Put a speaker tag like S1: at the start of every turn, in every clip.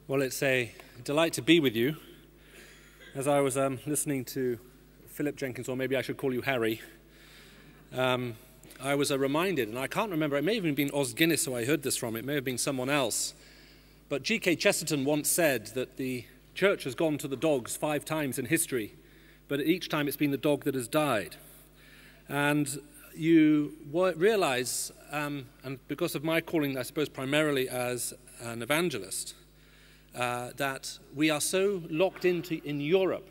S1: Well, it's a delight to be with you. As I was listening to Philip Jenkins, or maybe I should call you Harry, I was reminded, and I can't remember, it may have even been Os Guinness who I heard this from, it may have been someone else, but G.K. Chesterton once said that the church has gone to the dogs 5 times in history, but each time it's been the dog that has died. And you realize, and because of my calling, I suppose primarily as an evangelist, that we are so locked into, in Europe,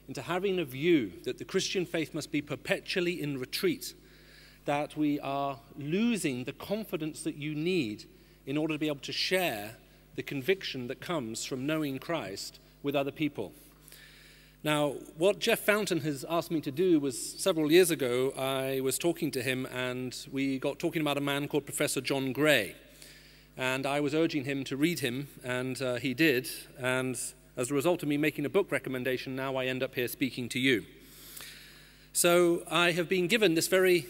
S1: into having a view that the Christian faith must be perpetually in retreat, that we are losing the confidence that you need in order to be able to share the conviction that comes from knowing Christ with other people. Now, what Jeff Fountain has asked me to do was, several years ago, I was talking to him and we got talking about a man called Professor John Gray. And I was urging him to read him, and he did. And as a result of me making a book recommendation, now I end up here speaking to you. So I have been given this very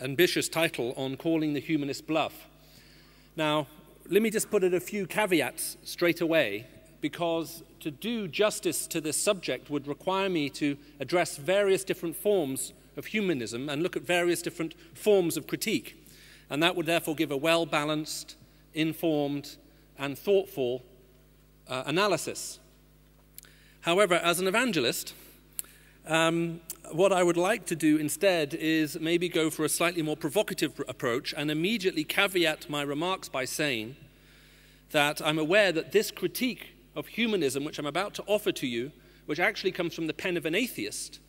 S1: ambitious title on calling the humanist bluff. Now, let me just put in a few caveats straight away, because to do justice to this subject would require me to address various different forms of humanism and look at various different forms of critique. And that would therefore give a well-balanced, informed, and thoughtful analysis. However, as an evangelist, what I would like to do instead is maybe go for a slightly more provocative approach and immediately caveat my remarks by saying that I'm aware that this critique of humanism, which I'm about to offer to you, which actually comes from the pen of an atheist,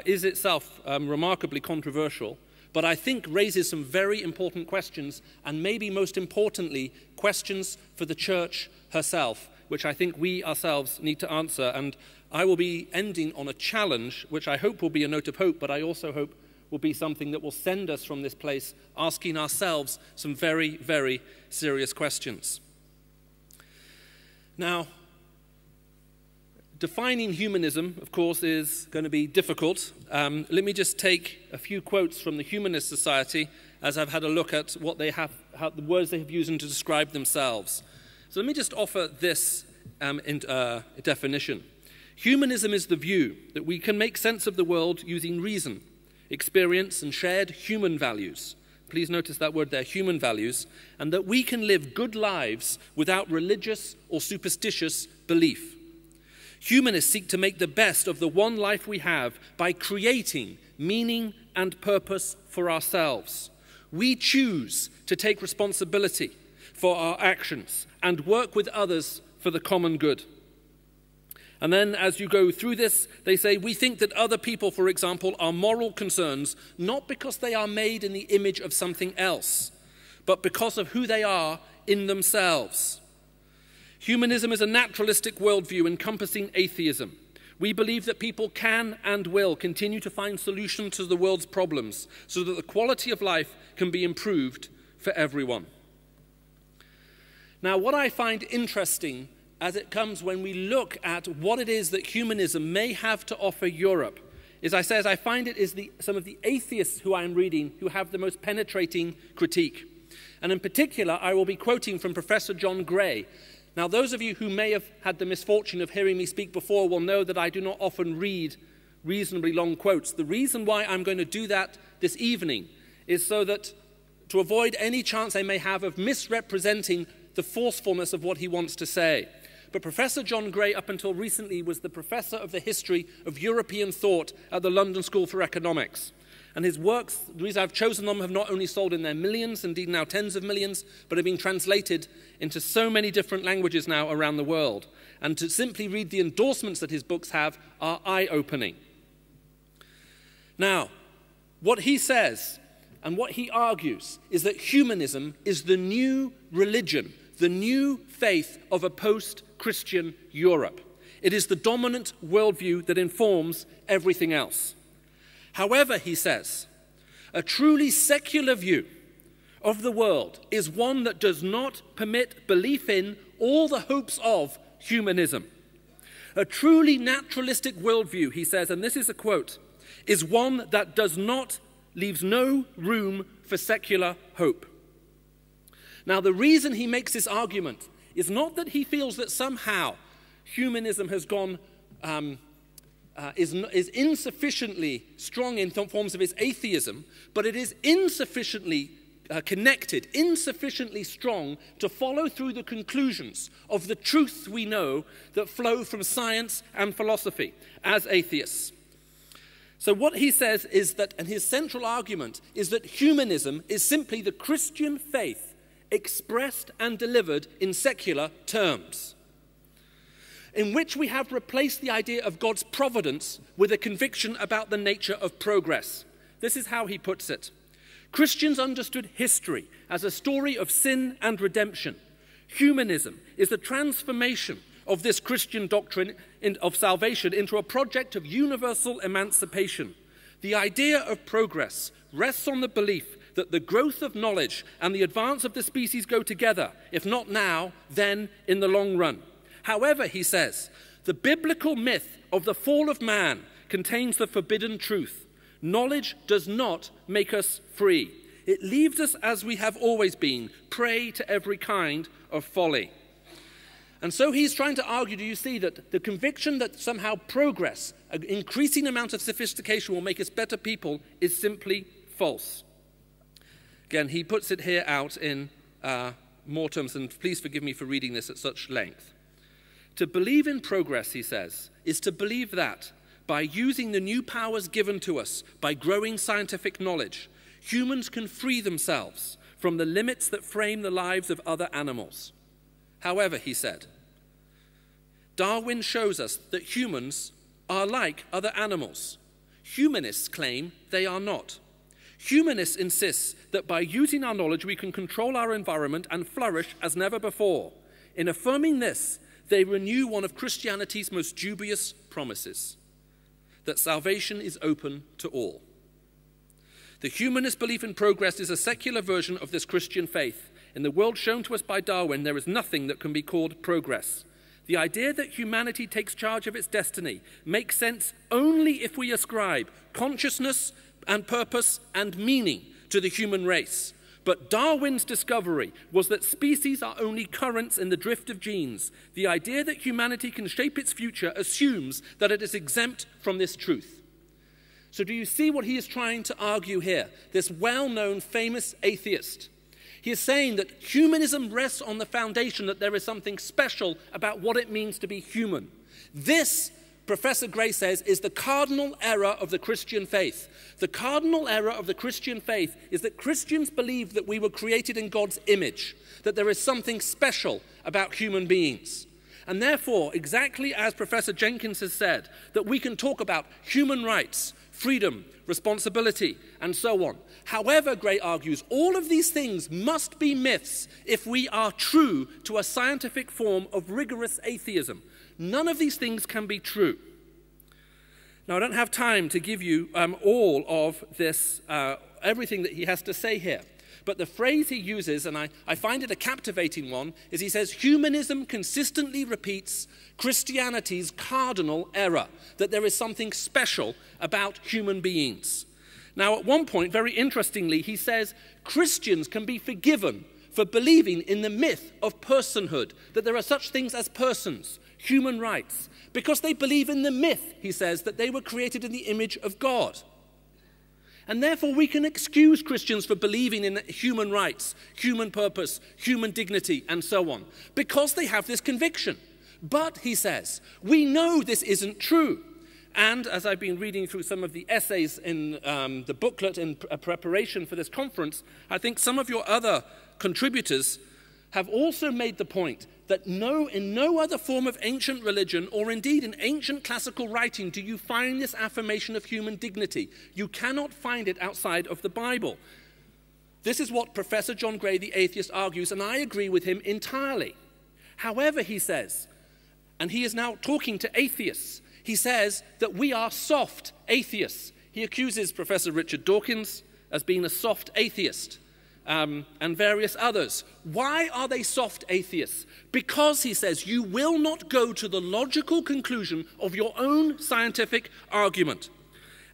S1: is itself remarkably controversial, but I think raises some very important questions, and maybe most importantly, questions for the church herself, which I think we ourselves need to answer. And I will be ending on a challenge, which I hope will be a note of hope, but I also hope will be something that will send us from this place asking ourselves some very, very serious questions. Now, defining humanism, of course, is going to be difficult. Let me just take a few quotes from the Humanist Society as I've had a look at what they have, how the words they have used to describe themselves. So let me just offer this definition. Humanism is the view that we can make sense of the world using reason, experience, and shared human values. Please notice that word there, human values, and that we can live good lives without religious or superstitious belief. Humanists seek to make the best of the one life we have by creating meaning and purpose for ourselves. We choose to take responsibility for our actions and work with others for the common good. And then as you go through this, they say, we think that other people, for example, are moral concerns, not because they are made in the image of something else, but because of who they are in themselves. Humanism is a naturalistic worldview encompassing atheism. We believe that people can and will continue to find solutions to the world's problems so that the quality of life can be improved for everyone. Now, what I find interesting as it comes when we look at what it is that humanism may have to offer Europe is, I find it is some of the atheists who I am reading who have the most penetrating critique. And in particular, I will be quoting from Professor John Gray. Now, those of you who may have had the misfortune of hearing me speak before will know that I do not often read reasonably long quotes. The reason why I'm going to do that this evening is so that to avoid any chance I may have of misrepresenting the forcefulness of what he wants to say. But Professor John Gray, up until recently, was the professor of the history of European thought at the London School for Economics. And his works, the reason I've chosen them, have not only sold in their millions, indeed now tens of millions, but have been translated into so many different languages now around the world. And to simply read the endorsements that his books have are eye-opening. Now, what he says and what he argues is that humanism is the new religion, the new faith of a post-Christian Europe. It is the dominant worldview that informs everything else. However, he says, a truly secular view of the world is one that does not permit belief in all the hopes of humanism. A truly naturalistic worldview, he says, and this is a quote, is one that leaves no room for secular hope. Now, the reason he makes this argument is not that he feels that somehow humanism has gone, is insufficiently strong in forms of its atheism, but it is insufficiently connected, insufficiently strong to follow through the conclusions of the truths we know that flow from science and philosophy as atheists. So what he says is that, and his central argument is that humanism is simply the Christian faith expressed and delivered in secular terms, in which we have replaced the idea of God's providence with a conviction about the nature of progress. This is how he puts it. Christians understood history as a story of sin and redemption. Humanism is the transformation of this Christian doctrine of salvation into a project of universal emancipation. The idea of progress rests on the belief that the growth of knowledge and the advance of the species go together, if not now, then in the long run. However, he says, the biblical myth of the fall of man contains the forbidden truth. Knowledge does not make us free. It leaves us as we have always been, prey to every kind of folly. And so he's trying to argue, do you see, that the conviction that somehow progress, an increasing amount of sophistication will make us better people is simply false. Again, he puts it here out in more terms, and please forgive me for reading this at such length. To believe in progress, he says, is to believe that by using the new powers given to us by growing scientific knowledge, humans can free themselves from the limits that frame the lives of other animals. However, he said, Darwin shows us that humans are like other animals. Humanists claim they are not. Humanists insist that by using our knowledge we can control our environment and flourish as never before. In affirming this, they renew one of Christianity's most dubious promises, that salvation is open to all. The humanist belief in progress is a secular version of this Christian faith. In the world shown to us by Darwin, there is nothing that can be called progress. The idea that humanity takes charge of its destiny makes sense only if we ascribe consciousness and purpose and meaning to the human race. But Darwin's discovery was that species are only currents in the drift of genes. The idea that humanity can shape its future assumes that it is exempt from this truth. So do you see what he is trying to argue here? This well-known, famous atheist. He is saying that humanism rests on the foundation that there is something special about what it means to be human. This, Professor Gray says, is the cardinal error of the Christian faith. The cardinal error of the Christian faith is that Christians believe that we were created in God's image, that there is something special about human beings. And therefore, exactly as Professor Jenkins has said, that we can talk about human rights, freedom, responsibility, and so on. However, Gray argues, all of these things must be myths if we are true to a scientific form of rigorous atheism. None of these things can be true. Now, I don't have time to give you all of this, everything that he has to say here. But the phrase he uses, and I find it a captivating one, is he says, humanism consistently repeats Christianity's cardinal error, that there is something special about human beings. Now, at one point, very interestingly, he says Christians can be forgiven for believing in the myth of personhood, that there are such things as persons, human rights, because they believe in the myth, he says, that they were created in the image of God. And therefore we can excuse Christians for believing in human rights, human purpose, human dignity, and so on, because they have this conviction. But, he says, we know this isn't true. And as I've been reading through some of the essays in the booklet in preparation for this conference, I think some of your other contributors have also made the point that in no other form of ancient religion, or indeed in ancient classical writing, do you find this affirmation of human dignity. You cannot find it outside of the Bible. This is what Professor John Gray, the atheist, argues, and I agree with him entirely. However, he says, and he is now talking to atheists, he says that we are soft atheists. He accuses Professor Richard Dawkins as being a soft atheist. And various others. Why are they soft atheists? Because, he says, you will not go to the logical conclusion of your own scientific argument.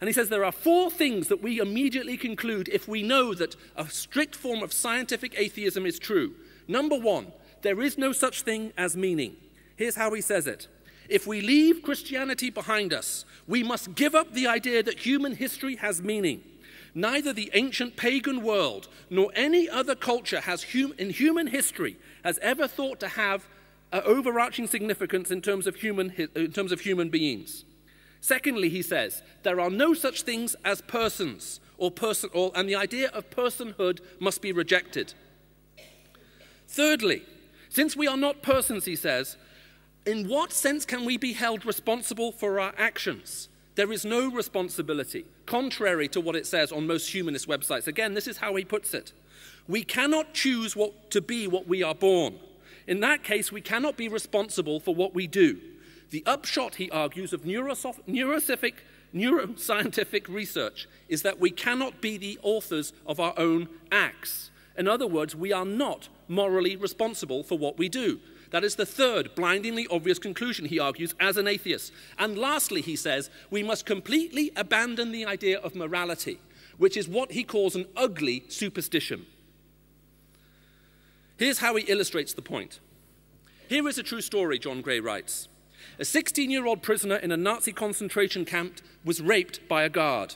S1: And he says there are 4 things that we immediately conclude if we know that a strict form of scientific atheism is true. Number 1, there is no such thing as meaning. Here's how he says it. If we leave Christianity behind us, we must give up the idea that human history has meaning. Neither the ancient pagan world nor any other culture in human history has ever thought to have an overarching significance in terms of human beings. Secondly, he says, there are no such things as persons and the idea of personhood must be rejected. Thirdly, since we are not persons, he says, in what sense can we be held responsible for our actions? There is no responsibility, contrary to what it says on most humanist websites. Again, this is how he puts it. We cannot choose to be what we are born. In that case, we cannot be responsible for what we do. The upshot, he argues, of neuroscientific research is that we cannot be the authors of our own acts. In other words, we are not morally responsible for what we do. That is the third blindingly obvious conclusion, he argues, as an atheist. And lastly, he says, we must completely abandon the idea of morality, which is what he calls an ugly superstition. Here's how he illustrates the point. Here is a true story, John Gray writes. A 16-year-old prisoner in a Nazi concentration camp was raped by a guard.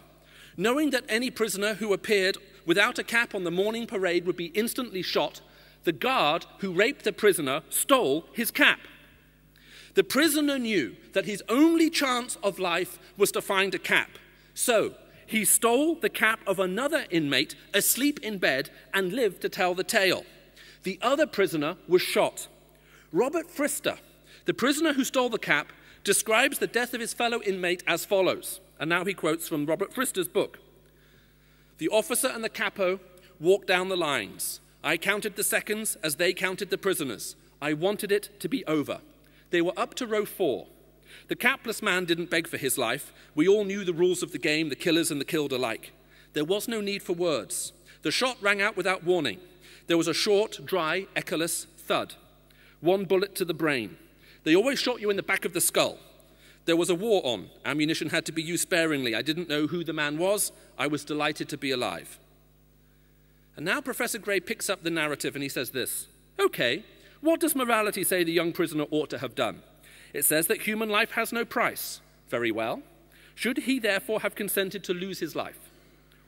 S1: Knowing that any prisoner who appeared without a cap on the morning parade would be instantly shot, the guard who raped the prisoner stole his cap. The prisoner knew that his only chance of life was to find a cap. So he stole the cap of another inmate asleep in bed and lived to tell the tale. The other prisoner was shot. Robert Frister, the prisoner who stole the cap, describes the death of his fellow inmate as follows. And now he quotes from Robert Frister's book. The officer and the capo walked down the lines. I counted the seconds as they counted the prisoners. I wanted it to be over. They were up to row 4. The capless man didn't beg for his life. We all knew the rules of the game, the killers and the killed alike. There was no need for words. The shot rang out without warning. There was a short, dry, echoless thud. One bullet to the brain. They always shot you in the back of the skull. There was a war on. Ammunition had to be used sparingly. I didn't know who the man was. I was delighted to be alive. And now Professor Gray picks up the narrative and he says this. Okay, what does morality say the young prisoner ought to have done? It says that human life has no price. Very well. Should he therefore have consented to lose his life?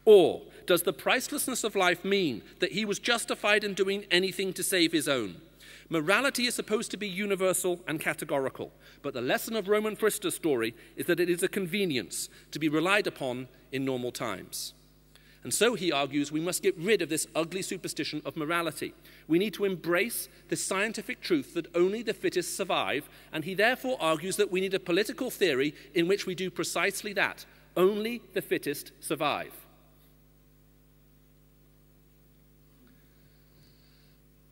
S1: Or does the pricelessness of life mean that he was justified in doing anything to save his own? Morality is supposed to be universal and categorical, but the lesson of Roman Frister's story is that it is a convenience to be relied upon in normal times. And so, he argues, we must get rid of this ugly superstition of morality. We need to embrace the scientific truth that only the fittest survive, and he therefore argues that we need a political theory in which we do precisely that. Only the fittest survive.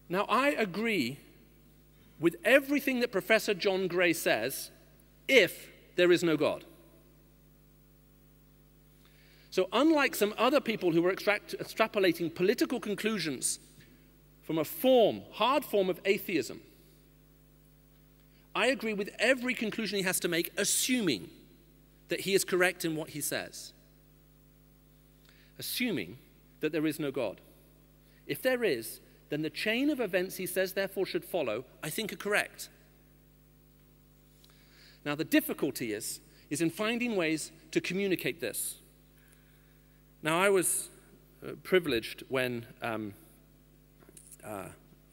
S1: Now, I agree with everything that Professor John Gray says if there is no God. So unlike some other people who were extrapolating political conclusions from a hard form of atheism, I agree with every conclusion he has to make, assuming that he is correct in what he says. Assuming that there is no God. If there is, then the chain of events he says therefore should follow, I think, are correct. Now the difficulty is in finding ways to communicate this. Now, I was privileged when, a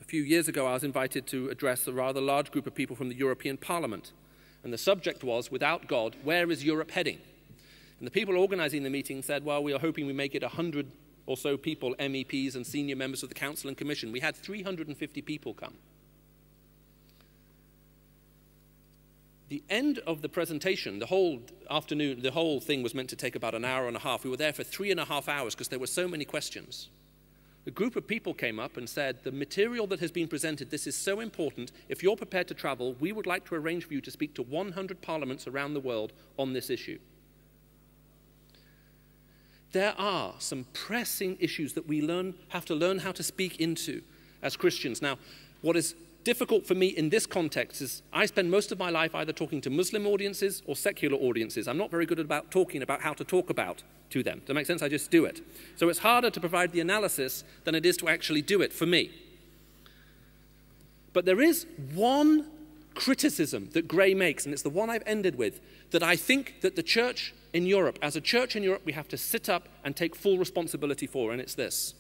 S1: few years ago, I was invited to address a rather large group of people from the European Parliament. And the subject was, without God, where is Europe heading? And the people organizing the meeting said, well, we are hoping we may get 100 or so people, MEPs and senior members of the Council and Commission. We had 350 people come. The end of the presentation, the whole afternoon, the whole thing was meant to take about an hour and a half. We were there for 3.5 hours because there were so many questions. A group of people came up and said, the material that has been presented, this is so important. If you're prepared to travel, we would like to arrange for you to speak to 100 parliaments around the world on this issue. There are some pressing issues that we have to learn how to speak into as Christians. Now, what is difficult for me in this context is I spend most of my life either talking to Muslim audiences or secular audiences. I'm not very good about talking about how to talk about to them. Does that make sense? I just do it. So it's harder to provide the analysis than it is to actually do it for me. But there is one criticism that Gray makes, and it's the one I've ended with, that I think that the church in Europe, as a church in Europe, we have to sit up and take full responsibility for, and it's this.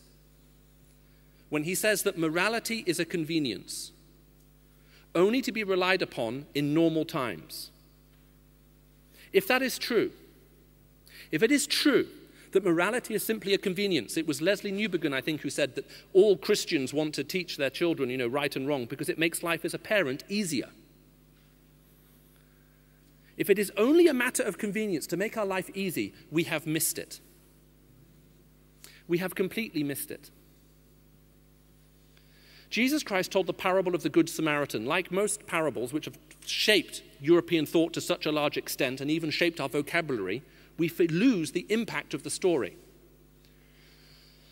S1: When he says that morality is a convenience, only to be relied upon in normal times. If that is true, if it is true that morality is simply a convenience, it was Leslie Newbegin, I think, who said that all Christians want to teach their children, right and wrong, because it makes life as a parent easier. If it is only a matter of convenience to make our life easy, we have missed it. We have completely missed it. Jesus Christ told the parable of the Good Samaritan. Like most parables which have shaped European thought to such a large extent and even shaped our vocabulary, we lose the impact of the story.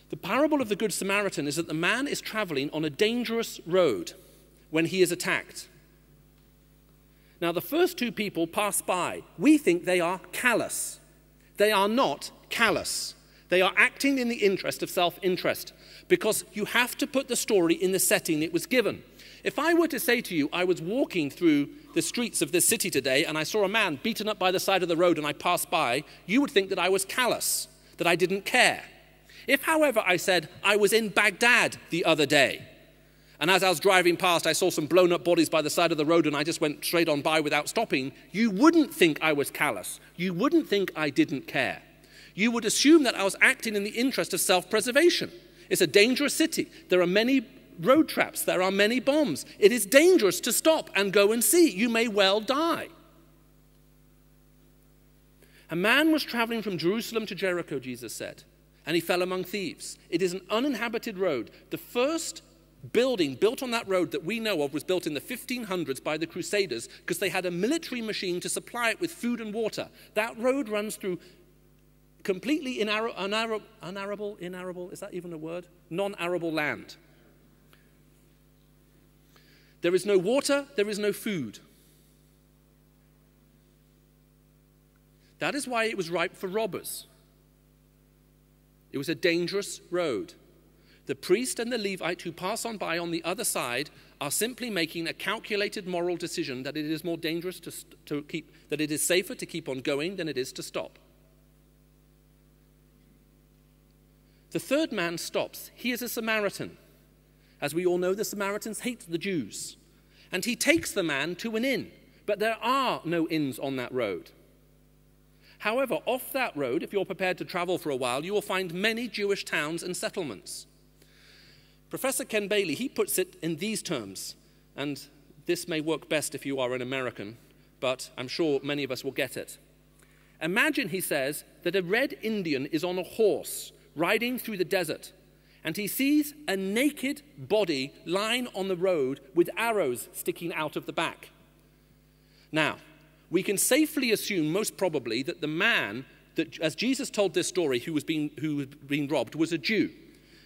S1: The parable of the Good Samaritan is that the man is traveling on a dangerous road when he is attacked. Now, the first two people pass by. We think they are callous. They are not callous. They are acting in the interest of self-interest, because you have to put the story in the setting it was given. If I were to say to you, I was walking through the streets of this city today and I saw a man beaten up by the side of the road and I passed by, you would think that I was callous, that I didn't care. If, however, I said I was in Baghdad the other day, and as I was driving past, I saw some blown up bodies by the side of the road and I just went straight on by without stopping, you wouldn't think I was callous. You wouldn't think I didn't care. You would assume that I was acting in the interest of self-preservation. It's a dangerous city. There are many road traps. There are many bombs. It is dangerous to stop and go and see. You may well die. A man was traveling from Jerusalem to Jericho, Jesus said, and he fell among thieves. It is an uninhabited road. The first building built on that road that we know of was built in the 1500s by the Crusaders because they had a military machine to supply it with food and water. That road runs through completely inarable, is that even a word? Non-arable land. There is no water, there is no food. That is why it was ripe for robbers. It was a dangerous road. The priest and the Levite who pass on by on the other side are simply making a calculated moral decision that it is more dangerous to keep, that it is safer to keep on going than it is to stop. The third man stops. He is a Samaritan. As we all know, the Samaritans hate the Jews. And he takes the man to an inn, but there are no inns on that road. However, off that road, if you're prepared to travel for a while, you will find many Jewish towns and settlements. Professor Ken Bailey, he puts it in these terms, and this may work best if you are an American, but I'm sure many of us will get it. Imagine, he says, that a red Indian is on a horse riding through the desert, and he sees a naked body lying on the road with arrows sticking out of the back. Now, we can safely assume, most probably, that the man, that, as Jesus told this story, who was being robbed, was a Jew.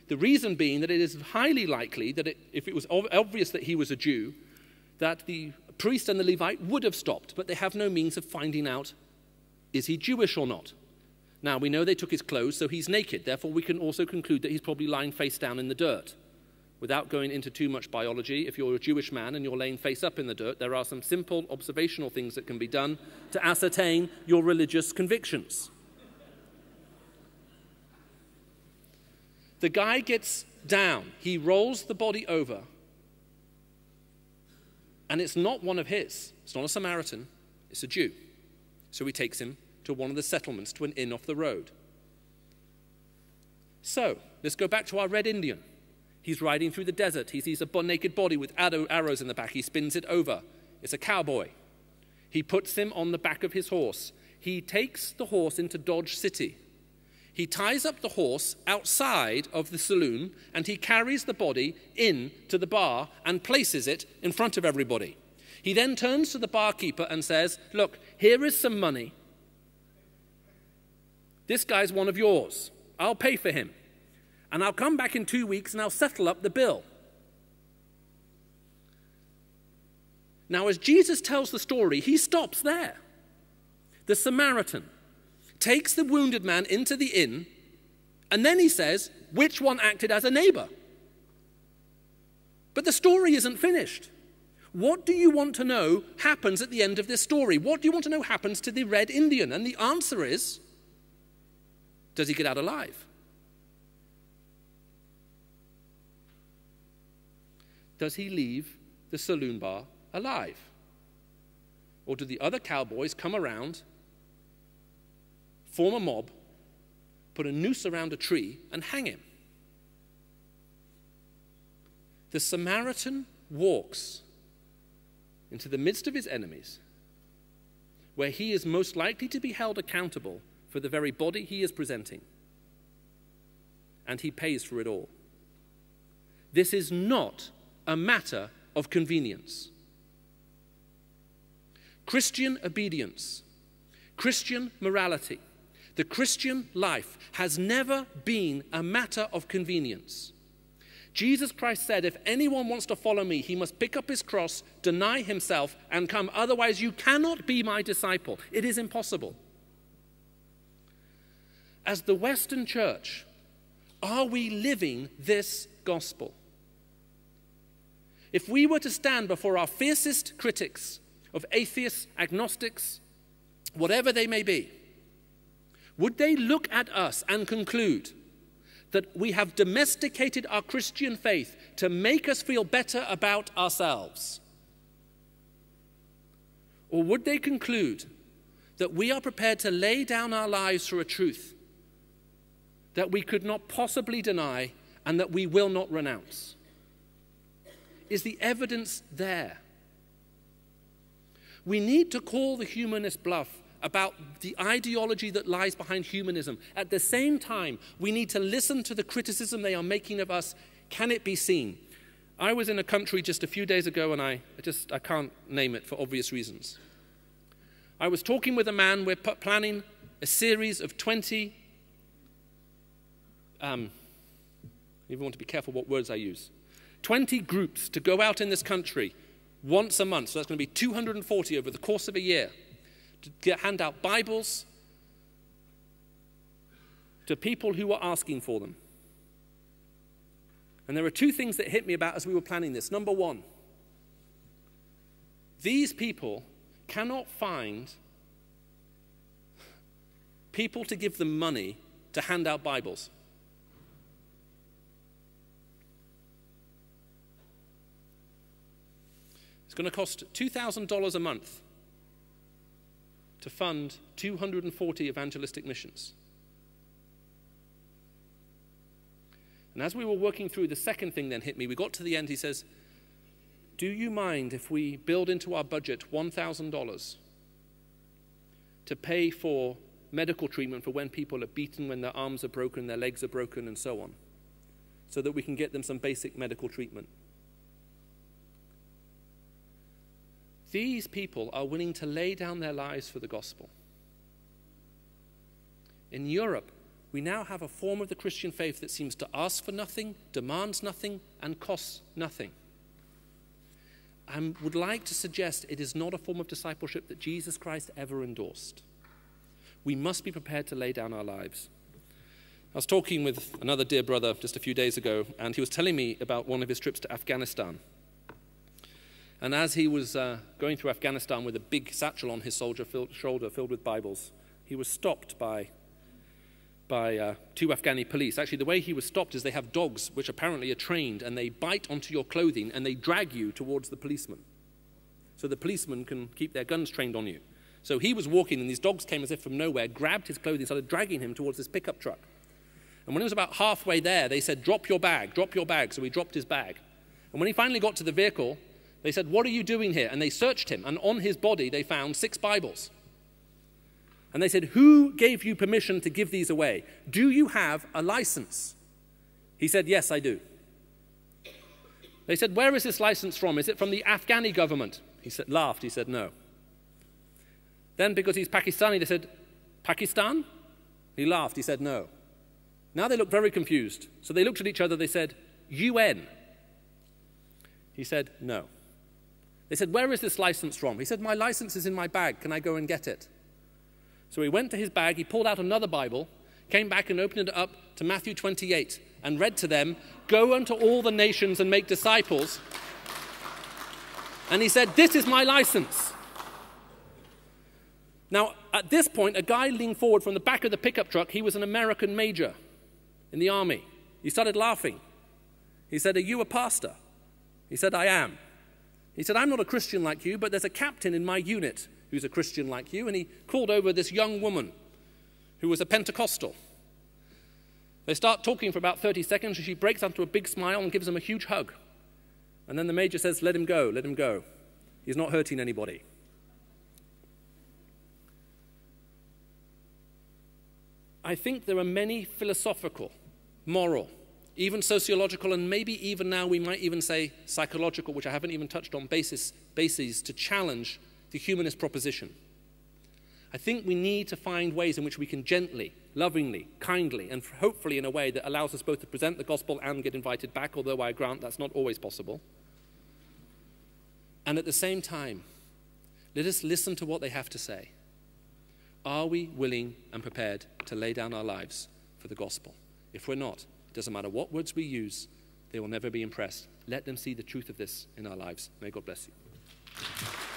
S1: The reason being that it is highly likely that if it was obvious that he was a Jew, that the priest and the Levite would have stopped, but they have no means of finding out, is he Jewish or not? Now, we know they took his clothes, so he's naked. Therefore, we can also conclude that he's probably lying face down in the dirt. Without going into too much biology, if you're a Jewish man and you're laying face up in the dirt, there are some simple observational things that can be done to ascertain your religious convictions. The guy gets down. He rolls the body over. And it's not one of his. It's not a Samaritan. It's a Jew. So he takes him to one of the settlements, to an inn off the road. So, let's go back to our red Indian. He's riding through the desert. He sees a naked body with arrows in the back. He spins it over. It's a cowboy. He puts him on the back of his horse. He takes the horse into Dodge City. He ties up the horse outside of the saloon, and he carries the body in to the bar and places it in front of everybody. He then turns to the barkeeper and says, "Look, here is some money. This guy's one of yours. I'll pay for him. And I'll come back in 2 weeks and I'll settle up the bill." Now, as Jesus tells the story, he stops there. The Samaritan takes the wounded man into the inn, and then he says, which one acted as a neighbor? But the story isn't finished. What do you want to know happens at the end of this story? What do you want to know happens to the Red Indian? And the answer is, does he get out alive? Does he leave the saloon bar alive? Or do the other cowboys come around, form a mob, put a noose around a tree, and hang him? The Samaritan walks into the midst of his enemies, where he is most likely to be held accountable for the very body he is presenting, and he pays for it all. This is not a matter of convenience. Christian obedience, Christian morality, the Christian life has never been a matter of convenience. Jesus Christ said, if anyone wants to follow me, he must pick up his cross, deny himself, and come. Otherwise, you cannot be my disciple. It is impossible. As the Western church, are we living this gospel? If we were to stand before our fiercest critics of atheists, agnostics, whatever they may be, would they look at us and conclude that we have domesticated our Christian faith to make us feel better about ourselves? Or would they conclude that we are prepared to lay down our lives for a truth that we could not possibly deny and that we will not renounce? Is the evidence there? We need to call the humanist bluff about the ideology that lies behind humanism. At the same time, we need to listen to the criticism they are making of us. Can it be seen? I was in a country just a few days ago, and I can't name it for obvious reasons. I was talking with a man. We're planning a series of 20, I even want to be careful what words I use, 20 groups to go out in this country once a month. So that's going to be 240 over the course of a year, to hand out Bibles to people who were asking for them. And there were two things that hit me about as we were planning this. Number one, these people cannot find people to give them money to hand out Bibles. It's going to cost $2,000 a month to fund 240 evangelistic missions. And as we were working through, the second thing then hit me. We got to the end. He says, do you mind if we build into our budget $1,000 to pay for medical treatment for when people are beaten, when their arms are broken, their legs are broken, and so on, so that we can get them some basic medical treatment? These people are willing to lay down their lives for the gospel. In Europe, we now have a form of the Christian faith that seems to ask for nothing, demands nothing, and costs nothing. I would like to suggest it is not a form of discipleship that Jesus Christ ever endorsed. We must be prepared to lay down our lives. I was talking with another dear brother just a few days ago, and he was telling me about one of his trips to Afghanistan. And as he was going through Afghanistan with a big satchel on his shoulder filled with Bibles, he was stopped by two Afghani police. Actually, the way he was stopped is they have dogs which apparently are trained, and they bite onto your clothing and they drag you towards the policeman. So the policeman can keep their guns trained on you. So he was walking, and these dogs came as if from nowhere, grabbed his clothing, started dragging him towards this pickup truck. And when he was about halfway there, they said, drop your bag, drop your bag. So he dropped his bag. And when he finally got to the vehicle, they said, what are you doing here? And they searched him, and on his body they found 6 Bibles. And they said, who gave you permission to give these away? Do you have a license? He said, yes, I do. They said, where is this license from? Is it from the Afghani government? He laughed, he said, no. Then, because he's Pakistani, they said, Pakistan? He laughed, he said, no. Now they looked very confused. So they looked at each other, they said, UN? He said, no. They said, where is this license from? He said, my license is in my bag. Can I go and get it? So he went to his bag, he pulled out another Bible, came back and opened it up to Matthew 28. and read to them, "Go unto all the nations and make disciples." And he said, "This is my license." Now, at this point, a guy leaned forward from the back of the pickup truck. He was an American major in the army. He started laughing. He said, "Are you a pastor?" He said, "I am." He said, "I'm not a Christian like you, but there's a captain in my unit who's a Christian like you." And he called over this young woman who was a Pentecostal. They start talking for about 30 seconds, and she breaks into a big smile and gives him a huge hug. And then the major says, let him go, let him go. He's not hurting anybody." I think there are many philosophical, moral, even sociological, and maybe even now we might even say psychological, which I haven't even touched on, bases to challenge the humanist proposition. I think we need to find ways in which we can gently, lovingly, kindly, and hopefully in a way that allows us both to present the gospel and get invited back, although I grant that's not always possible. And at the same time, let us listen to what they have to say. Are we willing and prepared to lay down our lives for the gospel? If we're not, it doesn't matter what words we use, they will never be impressed. Let them see the truth of this in our lives. May God bless you.